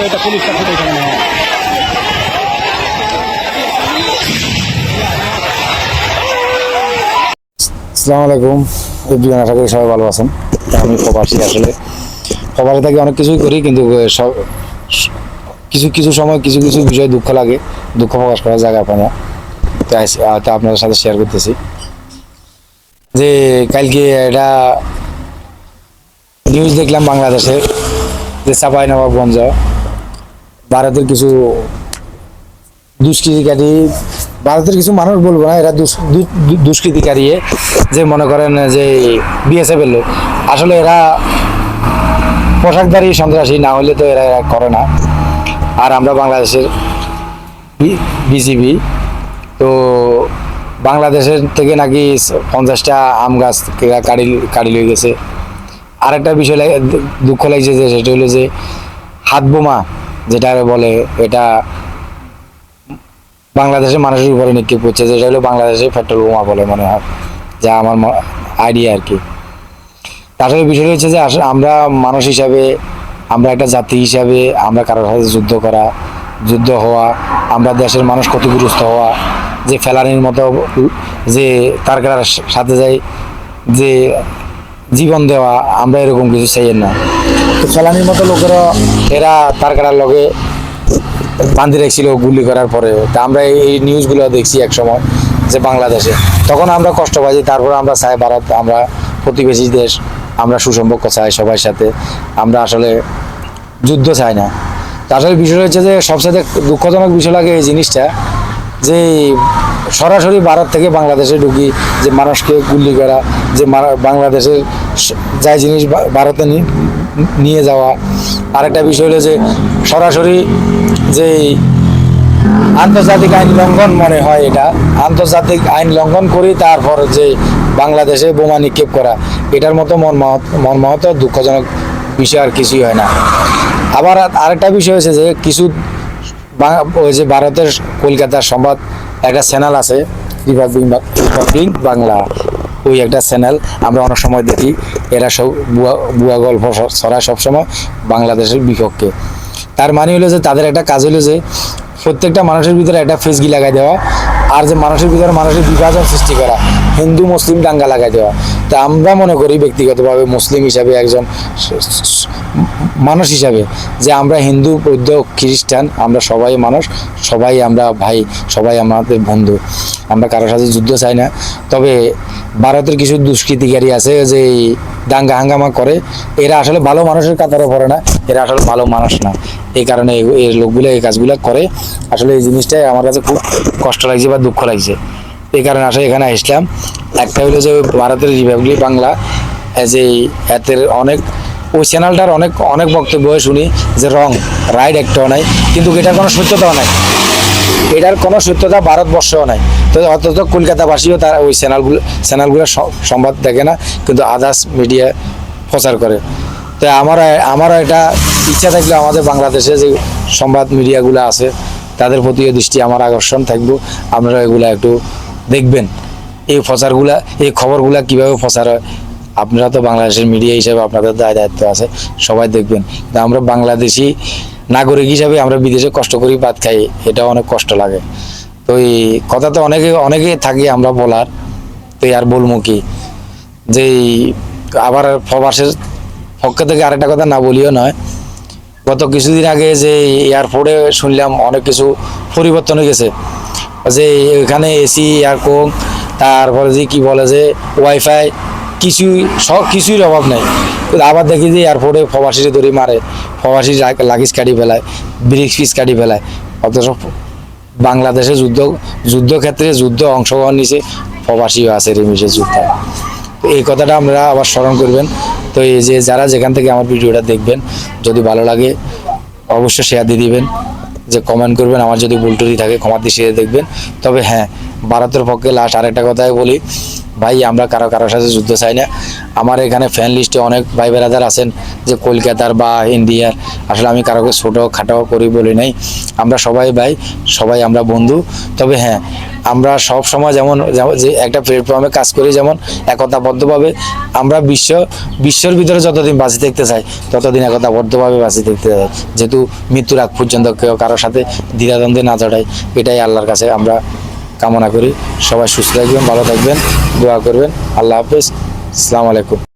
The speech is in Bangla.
এটা পুলিশটা ফুটে এখানে নেওয়া। আসসালামু আলাইকুম এভরিওয়ান, আশা করি সবাই ভালো আছেন। আমি প্রবাসী, আসলে প্রবাসী থাকি অনেক কিছুই করি, কিন্তু সব কিছু কিছু সময় কিছু কিছু বিষয়ে দুঃখ লাগে, দুঃখ প্রকাশ করার জায়গা পায় না। তো আপনাদের সাথে শেয়ার করতেছি যে কালকে একটা নিউজ দেখলাম বাংলাদেশে, যে চাঁপাইনবাবগঞ্জ ভারতের কিছু দুষ্কৃতিকারী, ভারতের কিছু মানুষ বলবো না, এরা দুষ্কৃতিকারী, যে মনে করেন যে বিএসএফ এর লোক, আসলে এরা পোশাকধারী সন্ত্রাসী, না হলে তো এরা করে না। আর আমরা বাংলাদেশের বিজিবি, তো বাংলাদেশের থেকে নাকি 50টা আম গাছ কাড়ি লয়ে গেছে। আরেকটা বিষয় দুঃখ লাগছে, যে সেটা হলো যে হাত বোমা যেটা বলে, এটা বাংলাদেশের মানুষের উপরে নিক্ষেপ করছে, যেটা হলো বাংলাদেশের পেট্রোল বোমা বলে মনে হয়, যা আমার আইডিয়া আর কি। আসলে বিষয় হচ্ছে যে আসলে আমরা মানুষ হিসাবে, আমরা একটা জাতি হিসাবে, আমরা কারোর সাথে যুদ্ধ হওয়া, আমরা দেশের মানুষ ক্ষতিগ্রস্ত হওয়া, যে ফেলানির মতো যে তার সাথে যাই যে জীবন দেওয়া, আমরা এরকম কিছু চাই না। তো ফেলানির মতো লোকেরা, এরা তার কাটার লগে বান্ধি রেখেছিল গুলি করার পরে। তা আমরা এই নিউজগুলো দেখছি এক সময় যে বাংলাদেশে, তখন আমরা কষ্ট পাইছি। তারপরে আমরা চাই ভারত, আমরা প্রতিবেশী দেশ, আমরা সুসম্পর্ক চাই সবার সাথে, আমরা আসলে যুদ্ধ চাই না। তা আসলে বিষয় হচ্ছে যে সবচেয়ে দুঃখজনক বিষয় লাগে এই জিনিসটা, যে সরাসরি ভারত থেকে বাংলাদেশে ঢুকি, যে মানুষকে গুলি করা, যে বাংলাদেশের যাই জিনিস ভারতে নিয়ে যাওয়া। আরেকটা বিষয় হলো যে সরাসরি যে আন্তর্জাতিক আইন লঙ্ঘন মনে হয়, এটা আন্তর্জাতিক আইন লঙ্ঘন করি তারপর যে বাংলাদেশে বোমা নিক্ষেপ করা, এটার মতো মর্মাহত দুঃখজনক বিষয় আর কিছুই হয় না। আবার আরেকটা বিষয় হয়েছে যে কিছু ওই যে ভারতের কলকাতার সংবাদ একটা চ্যানেল আছে, রিপাবলিক বাংলা, ওই একটা চ্যানেল আমরা অনেক সময় দেখি, এরা সব বুয়া গল্প ছড়ায় সবসময় বাংলাদেশের বিপক্ষে। তার মানে হলো যে তাদের একটা কাজ হলো যে প্রত্যেকটা মানুষের ভিতরে একটা ফেসগি লাগাই দেওয়া, আর যে মানুষের ভিতরে মানুষের বিভাজন সৃষ্টি করা, হিন্দু মুসলিম দাঙ্গা লাগাই দেওয়া। তা আমরা মনে করি ব্যক্তিগতভাবে মুসলিম হিসাবে, একজন মানুষ হিসাবে, যে আমরা হিন্দু বৌদ্ধ খ্রিস্টান, আমরা সবাই মানুষ, সবাই আমরা ভাই, সবাই আমাদের বন্ধু, আমরা কারোর সাথে যুদ্ধ চাই না। তবে ভারতের কিছু দুষ্কৃতিকারী আছে যে দাঙ্গা হাঙ্গামা করে, এরা আসলে ভালো মানুষের কাতারে পড়ে না, এরা আসলে ভালো মানুষ না। এই কারণে এই লোকগুলো এই কাজগুলো করে। আসলে এই জিনিসটাই আমার কাছে খুব কষ্ট লাগছে বা দুঃখ লাগছে। এই কারণে আসলে এখানে আসলাম। একটা হলো যে ভারতের রিপাবলিক বাংলা, যে এতের অনেক ওই চ্যানেলটার অনেক অনেক বক্তব্য শুনি যে রাইট একটাও নাই, কিন্তু এটার কোনো সত্যতাও নাই, এটার কোনো সত্যতা ভারতবর্ষেও নাই। তো অন্তত কলকাতাবাসীও তার ওই চ্যানেলগুলো সংবাদ দেখে না, কিন্তু আদার্স মিডিয়া প্রচার করে। তো আমারও এটা ইচ্ছা থাকলে আমাদের বাংলাদেশে যে সংবাদ মিডিয়াগুলো আছে তাদের প্রতিও দৃষ্টি আমার আকর্ষণ থাকবো, আপনারা এগুলো একটু দেখবেন, এই প্রচারগুলা, এই খবরগুলা কিভাবে প্রচার হয়। আপনারা তো বাংলাদেশের মিডিয়া হিসাবে আপনাদের দায়িত্ব আছে, সবাই দেখবেন। আমরা বাংলাদেশি নাগরিক হিসাবে আমরা বিদেশে কষ্ট করি, ভাত খাই, এটা অনেক কষ্ট লাগে। তো এই কথা তো অনেকে থাকি আমরা বলার, তো আর বলবো কি, যে আবার প্রবাসের পক্ষ থেকে আরেকটা কথা না বলিও নয়, গত কিছুদিন আগে যে এয়ারপোর্টে শুনলাম অনেক কিছু পরিবর্তন হয়ে গেছে, যে এখানে এসি, এয়ারকন, তারপরে যে কি বলে যে ওয়াইফাই, কিছুই অভাব নেই। আবার দেখি যে এয়ারপোর্টে প্রবাসীরা দড়ি মারে, প্রবাসী লাগেজ কাটি ফেলায়, ব্রিক্স ফিস কাটি ফেলায়। অথচ বাংলাদেশে যুদ্ধক্ষেত্রে অংশগ্রহণ নিছে প্রবাসীও আছে রিমিসে যুদ্ধে। এই কথাটা আপনারা আবার স্মরণ করবেন। তো এই যে যারা যেখান থেকে আমার ভিডিওটা দেখবেন, যদি ভালো লাগে অবশ্যই শেয়ার দিয়ে দিবেন, যে কমেন্ট করবেন, আমার যদি ভুল টুটি থাকে ক্ষমা দৃষ্টিতে দেখবেন। তবে হ্যাঁ, ভারতের পক্ষে লাস্ট আরেকটা কথাই বলি, ভাই আমরা কারোর সাথে যুদ্ধ চাই না। আমার এখানে ফ্যান লিস্টে অনেক ভাই বেরাদার আছেন যে কলকাতার বা ইন্ডিয়ার, আসলে আমি কারোকে ছোটো খাটো করি বলি নাই। আমরা সবাই ভাই, সবাই আমরা বন্ধু। তবে হ্যাঁ, আমরা সব সময় যেমন যে একটা প্ল্যাটফর্মে কাজ করি, যেমন একতাবদ্ধভাবে আমরা বিশ্বের ভিতরে যতদিন বাঁচি থাকতে চাই ততদিন একতাবদ্ধভাবে বাঁচি থাকতে চাই, যেহেতু মৃত্যুর আগ পর্যন্ত কেউ কারোর সাথে দ্বিধাদ্বন্দ্বে না জড়ায়, এটাই আল্লাহর কাছে আমরা কামনা করি। সবাই সুস্থ থাকবেন, ভালো থাকবেন, দোয়া করবেন। আল্লাহ হাফেজ, আসসালামু আলাইকুম।